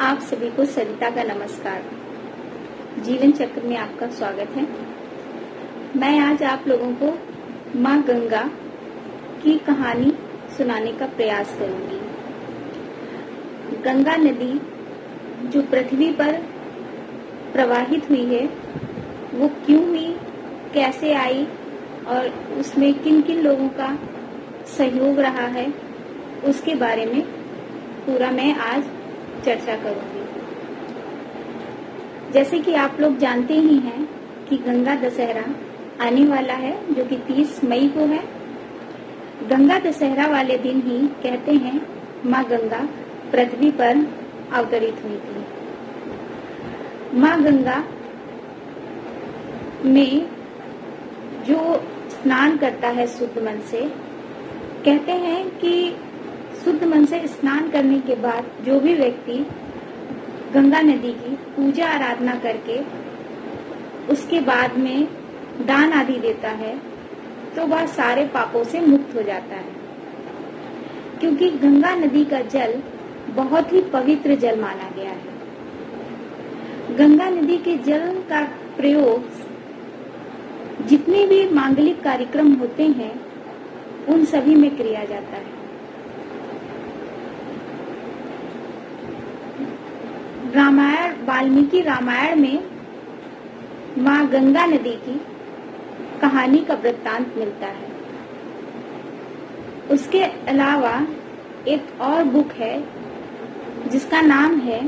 आप सभी को सरिता का नमस्कार। जीवन चक्र में आपका स्वागत है। मैं आज आप लोगों को माँ गंगा की कहानी सुनाने का प्रयास करूंगी। गंगा नदी जो पृथ्वी पर प्रवाहित हुई है, वो क्यों हुई, कैसे आई और उसमें किन किन लोगों का सहयोग रहा है, उसके बारे में पूरा मैं आज चर्चा करूंगी। जैसे कि आप लोग जानते ही हैं कि गंगा दशहरा आने वाला है, जो कि 30 मई को है। गंगा दशहरा वाले दिन ही कहते हैं माँ गंगा पृथ्वी पर अवतरित हुई थी। माँ गंगा में जो स्नान करता है शुद्ध मन से, कहते हैं कि शुद्ध मन से स्नान करने के बाद जो भी व्यक्ति गंगा नदी की पूजा आराधना करके उसके बाद में दान आदि देता है, तो वह सारे पापों से मुक्त हो जाता है। क्योंकि गंगा नदी का जल बहुत ही पवित्र जल माना गया है। गंगा नदी के जल का प्रयोग जितने भी मांगलिक कार्यक्रम होते हैं, उन सभी में किया जाता है। रामायण, वाल्मीकि रामायण में माँ गंगा नदी की कहानी का वृत्तांत मिलता है। उसके अलावा एक और बुक है जिसका नाम है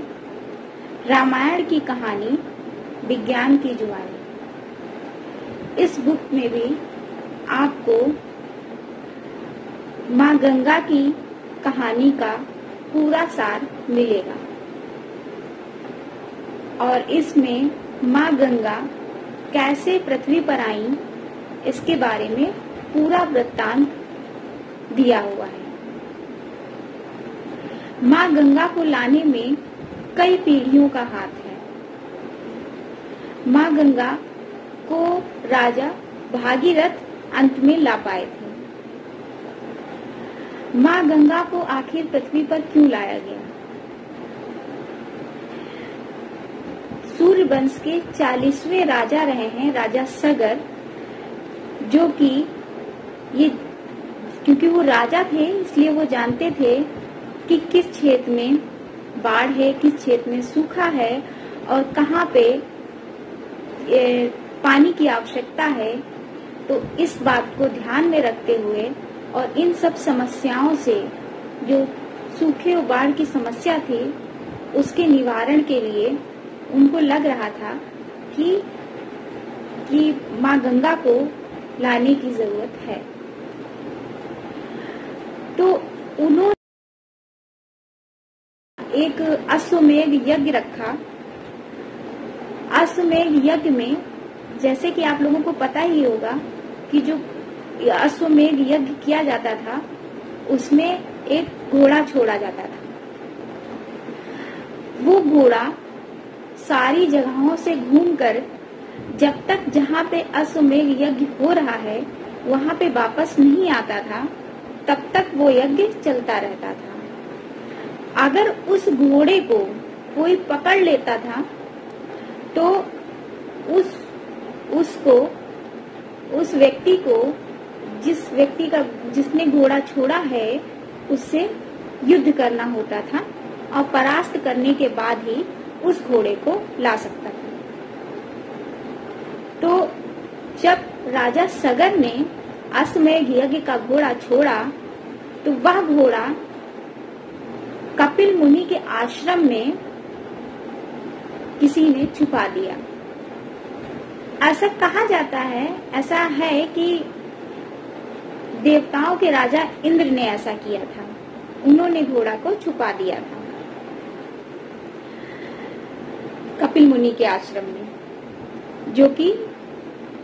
रामायण की कहानी विज्ञान की जुआरी। इस बुक में भी आपको माँ गंगा की कहानी का पूरा सार मिलेगा और इसमें माँ गंगा कैसे पृथ्वी पर आई, इसके बारे में पूरा वृत्तांत दिया हुआ है। माँ गंगा को लाने में कई पीढ़ियों का हाथ है। माँ गंगा को राजा भागीरथ अंत में ला पाए थे। माँ गंगा को आखिर पृथ्वी पर क्यों लाया गया? सूर्य वंश के 40वें राजा रहे हैं, राजा सगर, जो कि ये क्योंकि वो राजा थे इसलिए वो जानते थे कि किस क्षेत्र में बाढ़ है, किस क्षेत्र में सूखा है और कहाँ पे पानी की आवश्यकता है। तो इस बात को ध्यान में रखते हुए और इन सब समस्याओं से, जो सूखे और बाढ़ की समस्या थी, उसके निवारण के लिए उनको लग रहा था कि माँ गंगा को लाने की जरूरत है। तो उन्होंने एक अश्वमेध यज्ञ रखा। अश्वमेध यज्ञ में, जैसे कि आप लोगों को पता ही होगा कि जो अश्वमेध यज्ञ किया जाता था, उसमें एक घोड़ा छोड़ा जाता था। वो घोड़ा सारी जगहों से घूमकर जब तक जहाँ पे अश्वमेध यज्ञ हो रहा है वहाँ पे वापस नहीं आता था, तब तक वो यज्ञ चलता रहता था। अगर उस घोड़े को कोई पकड़ लेता था तो उस व्यक्ति को, जिसने घोड़ा छोड़ा है, उससे युद्ध करना होता था और परास्त करने के बाद ही उस घोड़े को ला सकता था। तो जब राजा सगर ने अश्वमेध यज्ञ का घोड़ा छोड़ा, तो वह घोड़ा कपिल मुनि के आश्रम में किसी ने छुपा दिया। ऐसा कहा जाता है, ऐसा है कि देवताओं के राजा इंद्र ने ऐसा किया था। उन्होंने घोड़ा को छुपा दिया था कपिल मुनि के आश्रम में, जो कि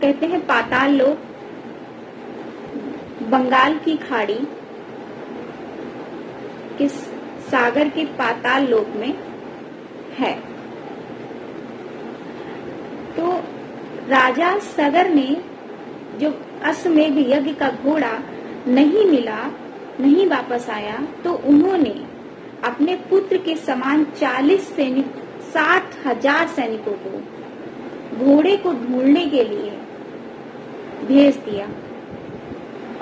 कहते हैं पाताल लोक, बंगाल की खाड़ी के सागर के पाताल लोक में है। तो राजा सगर ने जो अश्वमेध यज्ञ का घोड़ा नहीं मिला, नहीं वापस आया, तो उन्होंने अपने पुत्र के समान 60,000 सैनिकों को घोड़े को ढूंढने के लिए भेज दिया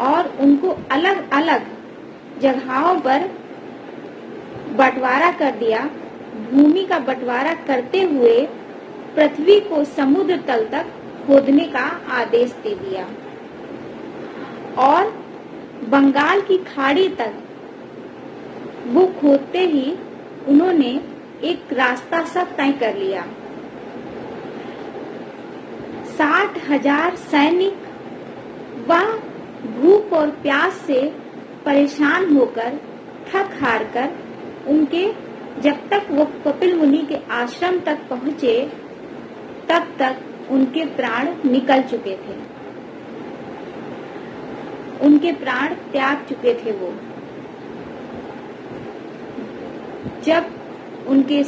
और उनको अलग अलग जगहों पर बंटवारा कर दिया। भूमि का बंटवारा करते हुए पृथ्वी को समुद्र तल तक खोदने का आदेश दे दिया और बंगाल की खाड़ी तक वो खोदते ही उन्होंने एक रास्ता सा तय कर लिया। 60,000 सैनिक वह भूख और प्यास से परेशान होकर थक हार कर उनके जब तक वो कपिल मुनि के आश्रम तक पहुँचे तब तक उनके प्राण निकल चुके थे, उनके प्राण त्याग चुके थे। वो जब उनके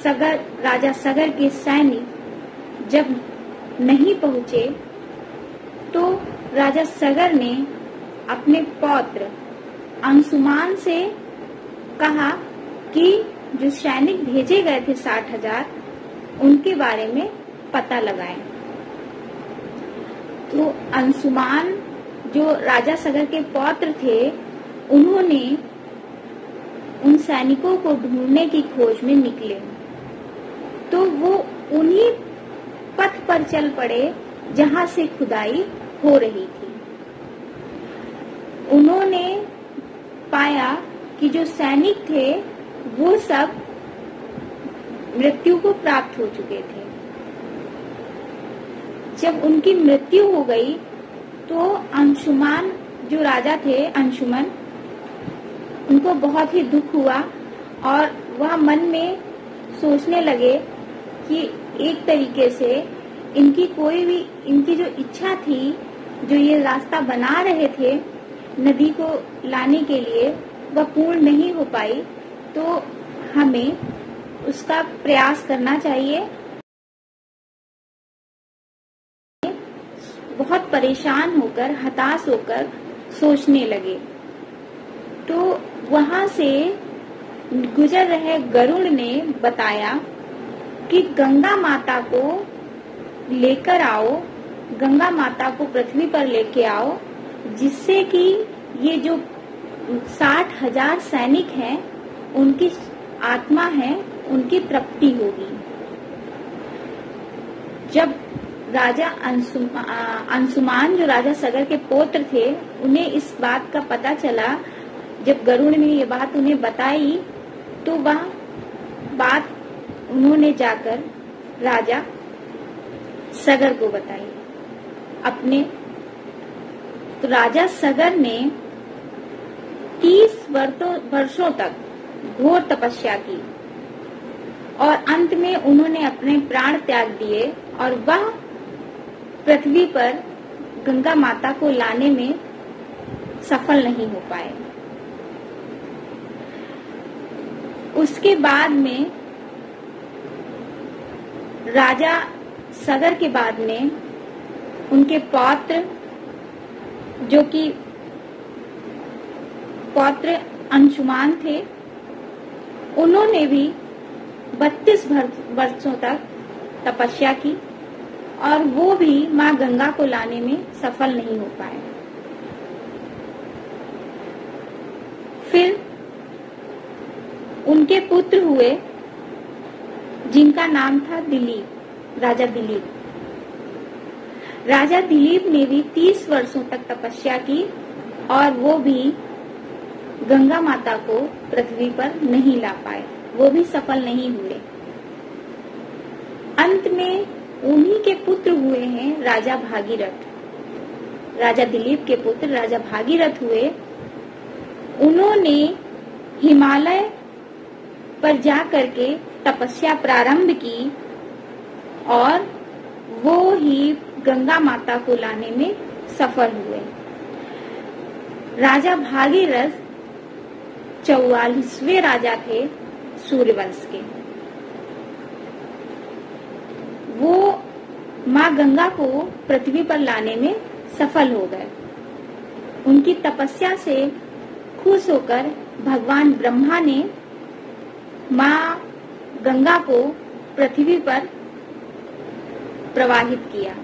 सगर राजा सगर के सैनिक जब नहीं पहुंचे तो राजा सगर ने अपने पौत्र अंशुमान से कहा कि जो सैनिक भेजे गए थे 60,000 उनके बारे में पता लगाएं। तो अंशुमान जो राजा सगर के पौत्र थे उन्होंने उन सैनिकों को ढूंढने की खोज में निकले। तो वो उन्हीं पथ पर चल पड़े जहां से खुदाई हो रही थी। उन्होंने पाया कि जो सैनिक थे वो सब मृत्यु को प्राप्त हो चुके थे। जब उनकी मृत्यु हो गई तो अंशुमान जो राजा थे अंशुमन, उनको बहुत ही दुख हुआ और वह मन में सोचने लगे कि एक तरीके से इनकी जो इच्छा थी, जो ये रास्ता बना रहे थे नदी को लाने के लिए, वह पूर्ण नहीं हो पाई। तो हमें उसका प्रयास करना चाहिए। बहुत परेशान होकर, हताश होकर सोचने लगे। तो वहां से गुजर रहे गरुड़ ने बताया कि गंगा माता को लेकर आओ, गंगा माता को पृथ्वी पर लेके आओ, जिससे कि ये जो 60,000 सैनिक हैं उनकी आत्मा है, उनकी तृप्ति होगी। जब राजा अंशुमान जो राजा सगर के पौत्र थे, उन्हें इस बात का पता चला, जब गरुड़ ने ये बात उन्हें बताई तो वह बात उन्होंने जाकर राजा सगर को बताई अपने। तो राजा सगर ने 30 वर्षों तक घोर तपस्या की और अंत में उन्होंने अपने प्राण त्याग दिए और वह पृथ्वी पर गंगा माता को लाने में सफल नहीं हो पाए। उसके बाद में राजा सगर के बाद में उनके पौत्र, जो कि पौत्र अंशुमान थे, उन्होंने भी 32 वर्षों तक तपस्या की और वो भी माँ गंगा को लाने में सफल नहीं हो पाए। फिर उनके पुत्र हुए जिनका नाम था दिलीप, राजा दिलीप। राजा दिलीप ने भी 30 वर्षों तक तपस्या की और वो भी गंगा माता को पृथ्वी पर नहीं ला पाए, वो भी सफल नहीं हुए। अंत में उन्हीं के पुत्र हुए हैं राजा भागीरथ। राजा दिलीप के पुत्र राजा भागीरथ हुए। उन्होंने हिमालय पर जा करके तपस्या प्रारंभ की और वो ही गंगा माता को लाने में सफल हुए। राजा भागीरथ 44वें राजा थे सूर्यवंश के। वो माँ गंगा को पृथ्वी पर लाने में सफल हो गए। उनकी तपस्या से खुश होकर भगवान ब्रह्मा ने माँ गंगा को पृथ्वी पर प्रवाहित किया।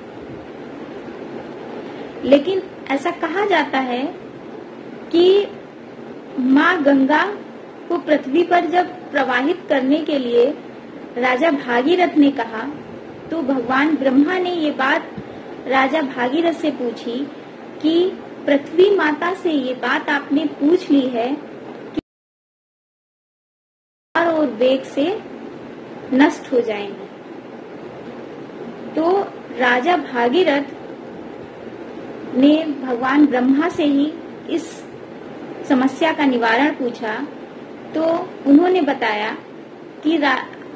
लेकिन ऐसा कहा जाता है कि माँ गंगा को पृथ्वी पर जब प्रवाहित करने के लिए राजा भागीरथ ने कहा, तो भगवान ब्रह्मा ने ये बात राजा भागीरथ से पूछी कि पृथ्वी माता से ये बात आपने पूछ ली है कि और वेग से नष्ट हो जाएंगे। तो राजा भागीरथ ने भगवान ब्रह्मा से ही इस समस्या का निवारण पूछा। तो उन्होंने बताया कि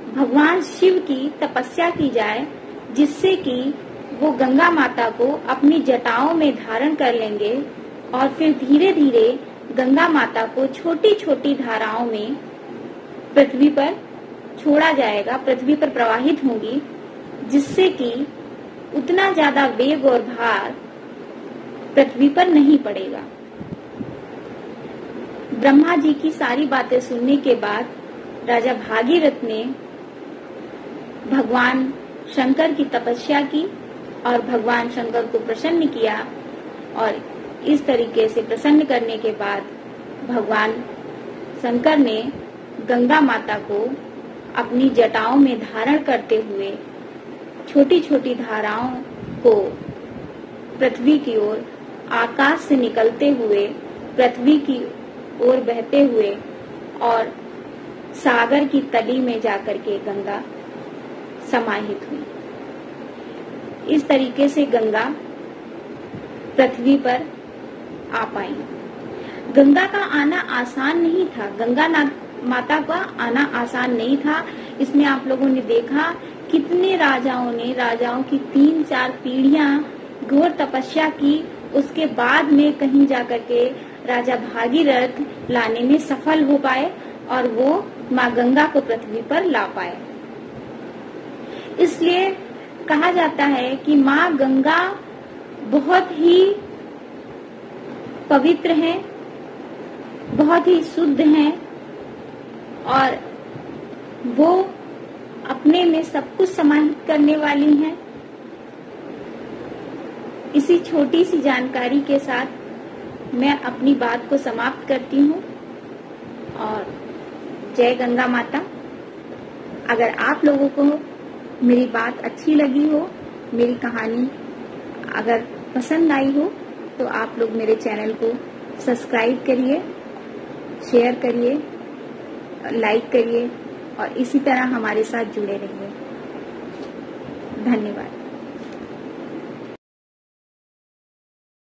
भगवान शिव की तपस्या की जाए, जिससे कि वो गंगा माता को अपनी जटाओं में धारण कर लेंगे और फिर धीरे धीरे गंगा माता को छोटी छोटी धाराओं में पृथ्वी पर छोड़ा जाएगा, पृथ्वी पर प्रवाहित होंगी, जिससे कि उतना ज्यादा वेग और भार पृथ्वी पर नहीं पड़ेगा। ब्रह्मा जी की सारी बातें सुनने के बाद राजा भागीरथ ने भगवान शंकर की तपस्या की और भगवान शंकर को प्रसन्न किया, और इस तरीके से प्रसन्न करने के बाद भगवान शंकर ने गंगा माता को अपनी जटाओं में धारण करते हुए छोटी छोटी धाराओं को पृथ्वी की ओर, आकाश से निकलते हुए पृथ्वी की ओर बहते हुए और सागर की तली में जाकर के गंगा समाहित हुई। इस तरीके से गंगा पृथ्वी पर आ पाई। गंगा का आना आसान नहीं था, गंगा माता का आना आसान नहीं था। इसमें आप लोगों ने देखा कितने राजाओं की 3-4 पीढ़ियां घोर तपस्या की, उसके बाद में कहीं जाकर के राजा भागीरथ लाने में सफल हो पाए और वो माँ गंगा को पृथ्वी पर ला पाए। इसलिए कहा जाता है कि माँ गंगा बहुत ही पवित्र हैं, बहुत ही शुद्ध हैं और वो अपने में सब कुछ समाहित करने वाली हैं। इसी छोटी सी जानकारी के साथ मैं अपनी बात को समाप्त करती हूँ और जय गंगा माता। अगर आप लोगों को मेरी बात अच्छी लगी हो, मेरी कहानी अगर पसंद आई हो, तो आप लोग मेरे चैनल को सब्सक्राइब करिए, शेयर करिए, लाइक करिए और इसी तरह हमारे साथ जुड़े रहिए। धन्यवाद।